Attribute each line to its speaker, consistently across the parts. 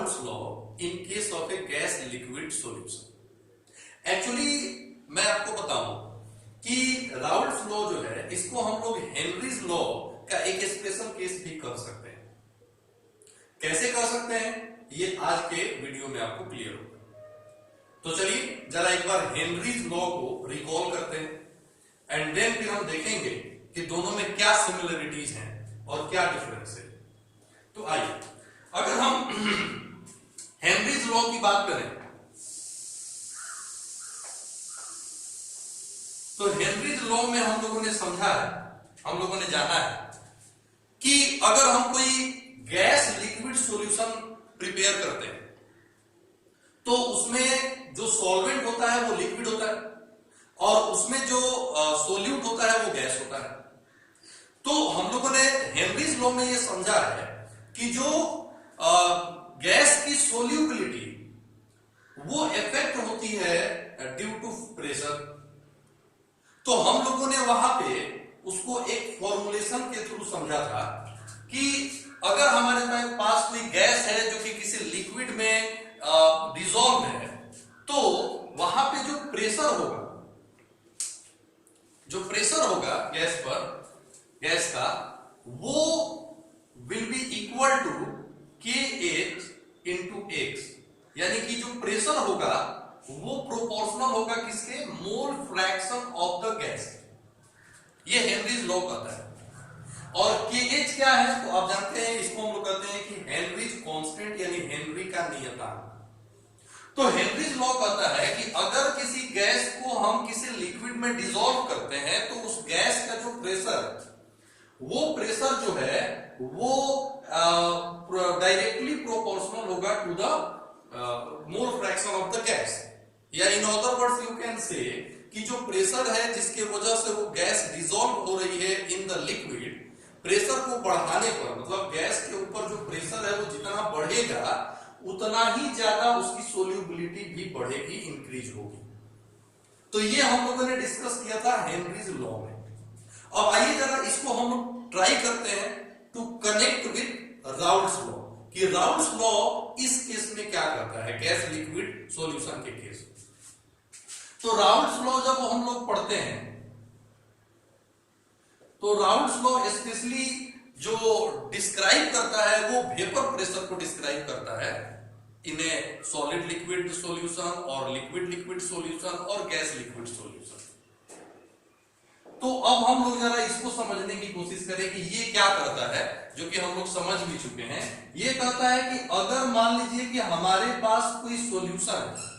Speaker 1: Raoult's law in case of A gas liquid solution. Actually मैं आपको बताऊं कि राउल्ट्स लॉ जो है इसको हम लोग हेनरीज लॉ का एक स्पेशल केस भी कर सकते हैं। कैसे कर सकते हैं ये आज के वीडियो में आपको क्लियर होगा। तो चलिए जरा एक बार हेनरीज लॉ को रिकॉल करते हैं एंड देन फिर हम देखेंगे कि दोनों में क्या सिमिलरिटीज हैं और क्या डिफरेंस है। तो आइए, अगर हम हेनरीज लॉ की बात करें तो हेनरीज लॉ में हम लोगों ने समझा है, हम लोगों ने जाना है कि अगर हम कोई गैस लिक्विड सॉल्यूशन प्रिपेयर करते हैं तो उसमें जो सॉल्वेंट होता है वो लिक्विड होता है और उसमें जो सोल्यूट होता है वो गैस होता है। तो हम लोगों ने हेनरीज लॉ में ये समझा है कि जो गैस की सोल्यूबिलिटी वो इफेक्ट होती है ड्यू टू प्रेशर। तो हम लोगों ने वहां पे उसको एक फॉर्मुलेशन के थ्रू समझा था कि अगर हमारे पास कोई गैस है जो कि किसी लिक्विड में डिसॉल्व है तो वहां पे जो प्रेशर होगा गैस पर, गैस का, वो will be equal to KH into X, यानी कि जो प्रेशर होगा वो प्रोपोर्शनल होगा किसके, मोल फ्रैक्शन ऑफ द गैस। ये हेनरीज लॉ कहता है। और KH क्या है तो आप जानते हैं, इसको हम लोग कहते हैं कि हेनरीज कांस्टेंट यानी हेनरी का नियतांक। तो हेनरीज लॉ कहता है कि अगर किसी गैस को हम किसी लिक्विड में डिसॉल्व करते हैं तो उस गैस का जो प्रेशर, वो प्रेशर जो है वो डायरेक्टली प्रोपोर्शनल होगा to the mole fraction of the gas. या in other words you can say कि जो प्रेशर है जिसके वजह से वो गैस डिसॉल्व हो रही है इन द लिक्विड, प्रेशर को बढ़ाने पर, मतलब गैस के ऊपर जो प्रेशर है वो जितना बढ़ेगा उतना ही ज्यादा उसकी सोल्यूबिलिटी भी बढ़ेगी, इंक्रीज होगी। तो ये हम लोगों ने डिस्कस किया था हेनरीज लॉ में। अब आइए जरा इसको हम ट्राई करते हैं to connect with Raoult's law कि राउल्ट्स लॉ इस केस में क्या करता है, गैस लिक्विड सॉल्यूशन के केस। तो राउल्ट्स लॉ जब हम लोग पढ़ते हैं तो राउल्ट्स लॉ स्पेशली जो डिस्क्राइब करता है वो वेपर प्रेशर को डिस्क्राइब करता है in a solid liquid solution और लिक्विड लिक्विड सॉल्यूशन और गैस लिक्विड सॉल्यूशन। तो अब हम लोग जरा इसको समझने की कोशिश करें कि ये क्या करता है, जो कि हम लोग समझ भी चुके हैं। ये कहता है कि अगर मान लीजिए कि हमारे पास कोई सॉल्यूशन है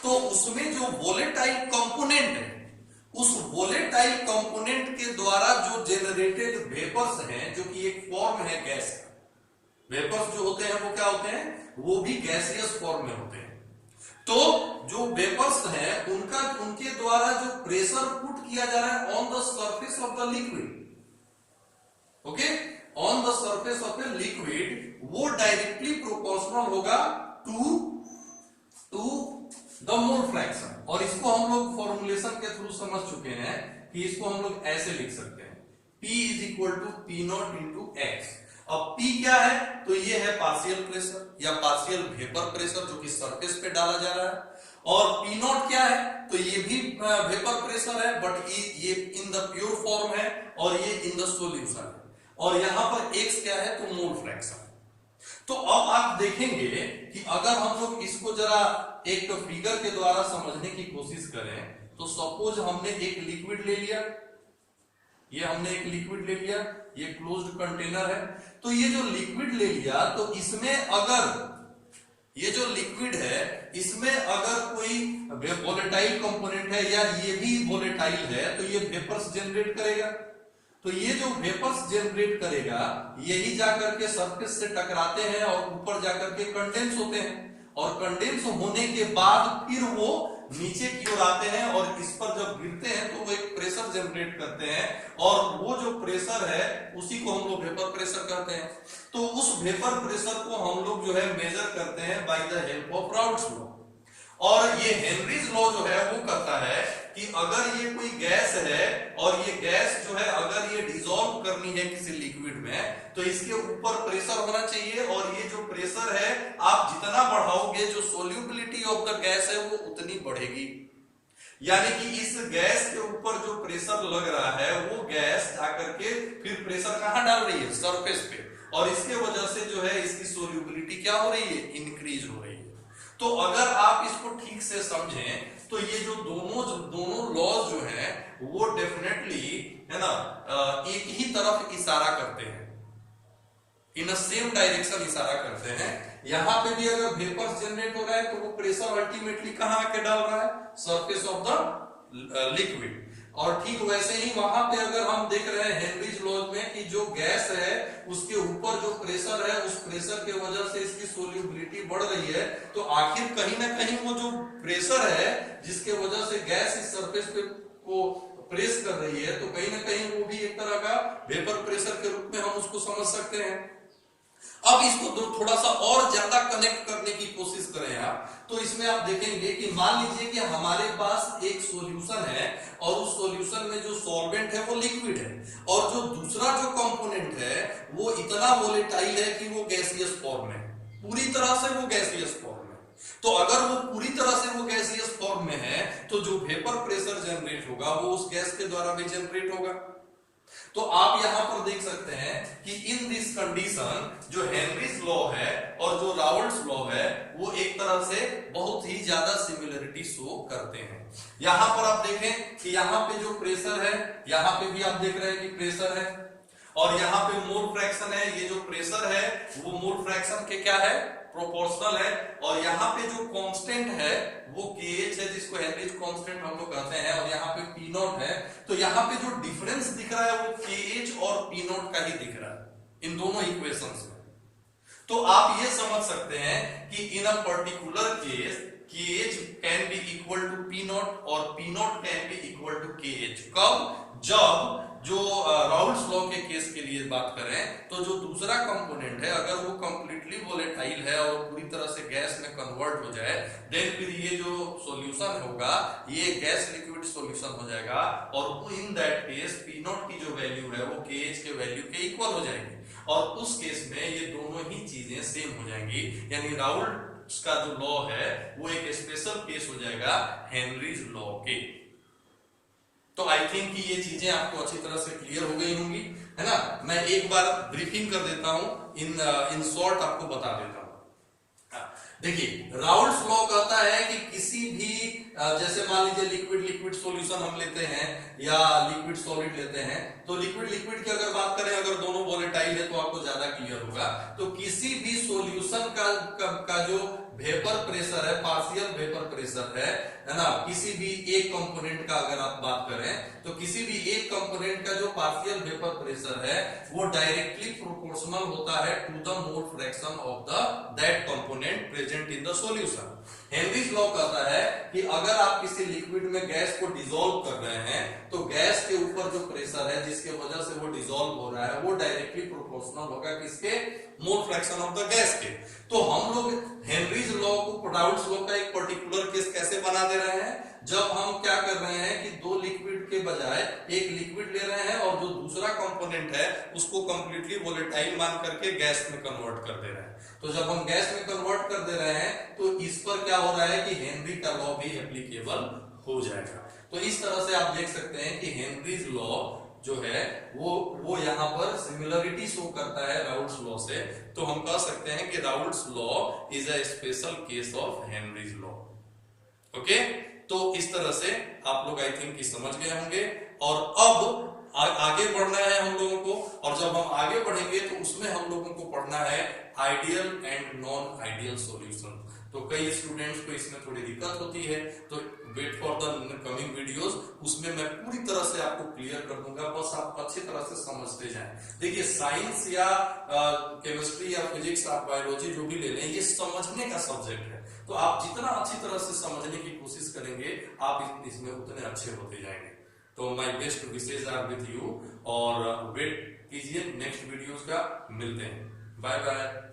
Speaker 1: तो उसमें जो वोलेटाइल कंपोनेंट है, उस वोलेटाइल कंपोनेंट के द्वारा जो जेनरेटेड वेपर्स हैं, जो कि एक फॉर्म है गैस का, वेपर्स जो होते हैं वो क्या होते हैं, वो भी गैसियस फॉर्म में होते हैं। तो जो वेपर्स हैं उनके द्वारा जो प्रेशर पुट किया जा रहा है on the surface of the liquid, okay, on the surface of a liquid, वो डायरेक्टली प्रोपोर्शनल होगा टू द मोल फ्रैक्शन। और इसको हम लोग फॉर्मुलेशन के थ्रू समझ चुके हैं कि इसको हम लोग ऐसे लिख सकते हैं, P is equal to P0 into X। अब P क्या है तो ये है पार्शियल प्रेशर या पार्शियल वेपर प्रेशर जो कि सरफेस पे डाला जा रहा है, और P0 क्या है तो ये भी वेपर प्रेशर है बट ये इन द प्योर फॉर्म है और ये इन द सॉल्यूशन है, और यहां पर X क्या है तो मोल फ्रैक्शन। तो अब आप देखेंगे कि अगर हम लोग इसको जरा एक फिगर के द्वारा समझने की कोशिश करें तो सपोज हमने एक लिक्विड ले लिया, ये हमने एक लिक्विड ले लिया, ये क्लोज्ड कंटेनर है। तो ये जो लिक्विड ले लिया तो इसमें अगर ये जो लिक्विड है इसमें अगर कोई वोलेटाइल कंपोनेंट है या ये भी वोलेटाइल है तो ये वेपर्स जनरेट करेगा। तो ये जो वेपर्स जनरेट करेगा यही जाकर के सरफेस से टकराते हैं और ऊपर जाकर के कंडेंस होते हैं, और कंडेंस होने के बाद फिर वो नीचे की ओर आते हैं और इस पर जब गिरते हैं तो वो एक प्रेशर जनरेट करते हैं, और वो जो प्रेशर है उसी को हम लोग वेपर प्रेशर कहते हैं। तो उस वेपर प्रेशर को हम लोग जो है मेजर करते हैं by the help of Raoult's law. और ये हेनरीज लॉ जो है वो कहता है कि अगर ये कोई गैस है और ये गैस जो है अगर ये डिसॉल्व करनी है किसी लिक्विड में तो इसके ऊपर प्रेशर होना चाहिए, और ये जो प्रेशर है आप ऑफ द गैस है वो उतनी बढ़ेगी। यानी कि इस गैस के ऊपर जो प्रेशर लग रहा है वो गैस जाकर के फिर प्रेशर कहां डाल रही है, सरफेस पे, और इसके वजह से जो है इसकी सोल्यूबिलिटी क्या हो रही है, इंक्रीज हो रही है। तो अगर आप इसको ठीक से समझें तो ये जो दोनों लॉज जो है वो डेफिनेटली है ना एक ही तरफ इशारा करते हैं, इन अ सेम डायरेक्शन इशारा करते हैं। यहां पे भी अगर वेपर्स जनरेट हो रहा है तो वो प्रेशर अल्टीमेटली कहां आके डाल रहा है, सरफेस ऑफ द लिक्विड। और ठीक वैसे ही वहां पे अगर हम देख रहे हैं हेनरीज लॉ में कि जो गैस है उसके ऊपर जो प्रेशर है उस प्रेशर के वजह से इसकी सोल्यूबिलिटी बढ़ रही है, तो आखिर कहीं ना कहीं वो जो प्रेशर है जिसके वजह से गैस इस सरफेस पे को प्रेस कर रही है, तो कहीं ना कहीं वो भी एक तरह का वेपर प्रेशर के रूप में हम उसको समझ सकते हैं। अब इसको थोड़ा सा और ज्यादा कनेक्ट करने की कोशिश करें आप, तो इसमें आप देखेंगे कि मान लीजिए कि हमारे पास एक सॉल्यूशन है और उस सॉल्यूशन में जो सॉल्वेंट है वो लिक्विड है, और जो दूसरा जो कंपोनेंट है वो इतना वोलेटाइल है कि वो गैसियस फॉर्म में, पूरी तरह से वो गैसियस फॉर्म में। तो अगर वो पूरी तरह से वो गैसियस फॉर्म में है तो जो वेपर प्रेशर जनरेट होगा वो उस गैस के द्वारा भी जनरेट होगा। तो आप यहां पर देख सकते हैं कि इन दिस कंडीशन जो हेनरीज लॉ है और जो राउल्ट्स लॉ है वो एक तरह से बहुत ही ज्यादा सिमिलरिटी शो करते हैं। यहां पर आप देखें कि यहां पे जो प्रेशर है, यहां पे भी आप देख रहे हैं कि प्रेशर है, और यहां पे मोल फ्रैक्शन है, ये जो प्रेशर है वो मोल फ्रैक्शन के क्या है, प्रोपोर्शनल है, और यहाँ पे जो कांस्टेंट है वो KH है जिसको हेनरीज कांस्टेंट हम लोग कहते हैं, और यहाँ पे P नॉट है। तो यहाँ पे जो डिफरेंस दिख रहा है वो KH और P नॉट का ही दिख रहा है इन दोनों इक्वेशंस में। तो आप ये समझ सकते हैं कि in a particular case KH can be equal to P naught और P not can be equal to KH। कब, जब जो राउल्ट्स लॉ के केस के लिए बात करें तो जो दूसरा कंपोनेंट है अगर वो कंप्लीटली वोलेटाइल है और पूरी तरह से गैस में कन्वर्ट हो जाए, देन फिर ये जो सॉल्यूशन होगा ये गैस लिक्विड सॉल्यूशन हो जाएगा, और वो in that case P not की जो वैल्यू है वो KH के वैल्यू के इक्वल हो जाएगी, और उस केस में ये दोनों ही चीजें सेम हो जाएंगी। यानी राउल्ट्स का जो लॉ है वो एक स्पेशल केस हो जाएगा हेनरीज लॉ के। तो आई थिंक कि ये चीजें आपको अच्छी तरह से क्लियर हो गई होंगी, है ना। मैं एक बार ब्रीफिंग कर देता हूं, इन शॉर्ट आपको बता देता हूं। देखिए राउल्ट्स लॉ कहता है कि किसी भी जैसे मान लीजिए लिक्विड सॉल्यूशन हम लेते हैं या लिक्विड सॉलिड लेते हैं, तो लिक्विड की अगर बात करें, अगर दोनों वोलेटाइल है तो आपको ज्यादा क्लियर होगा। तो किसी भी सॉल्यूशन का जो वेपर प्रेशर है, पार्शियल वेपर प्रेशर है ना, किसी भी एक कंपोनेंट का अगर आप बात करें तो किसी भी एक कंपोनेंट का जो पार्शियल वेपर प्रेशर है वो डायरेक्टली प्रोपोर्शनल होता है to the mole fraction of the that component present in the solution. Henry's law कहता है कि अगर आप किसी लिक्विड में गैस को डिसॉल्व कर रहे हैं तो गैस के ऊपर जो प्रेशर है जिसके वजह से वो डिसॉल्व हो रहा है वो डायरेक्टली प्रोपोर्शनल होगा किसके, मोल फ्रैक्शन ऑफ द गैस के। तो हम लोग हेनरीज लॉ को राउल्ट्स लॉ का एक पर्टिकुलर केस कैसे बना दे रहे हैं, जब हम क्या कर रहे हैं कि दो लिक्विड के बजाय एक लिक्विड ले रहे हैं और जो दूसरा कंपोनेंट है उसको कंप्लीटली वोलेटाइल मान करके गैस में कन्वर्ट कर दे रहे हैं। तो जब हम गैस में कन्वर्ट कर दे रहे हैं तो इस पर क्या हो रहा है कि हेनरी का लॉ भी एप्लीकेबल हो जाएगा। तो इस तरह से आप देख सकते हैं कि हेनरीज लॉ जो है वो यहाँ पर सिमिलरिटी शो करता है राउल्ट्स लॉ से। तो हम कह सकते हैं कि Raoult's law is a special case of Henry's law. Okay, तो इस तरह से आप लोग आई थिंक समझ गए होंगे। और अब आगे बढ़ना है हम लोगों को, और जब हम आगे बढ़ेंगे तो उसमें हम लोगों को पढ़ना है ideal and non ideal solution. तो कई स्टूडेंट्स को इसमें थोड़ी दिक्कत होती है, तो wait for the coming videos, उसमें मैं पूरी तरह से आपको क्लियर कर दूंगा, बस आप अच्छी तरह से समझते जाएं। देखिए साइंस या केमिस्ट्री या फिजिक्स, आप बायोलॉजी जो भी ले लें, ये समझने का सब्जेक्ट है। तो आप जितना अच्छी तरह से समझने की कोशिश करेंगे आप इसमें उतने अच्छे होते जाएंगे। तो my best wishes are with you, और वेट कीजिए नेक्स्ट वीडियोस का। मिलते हैं, बाय बाय।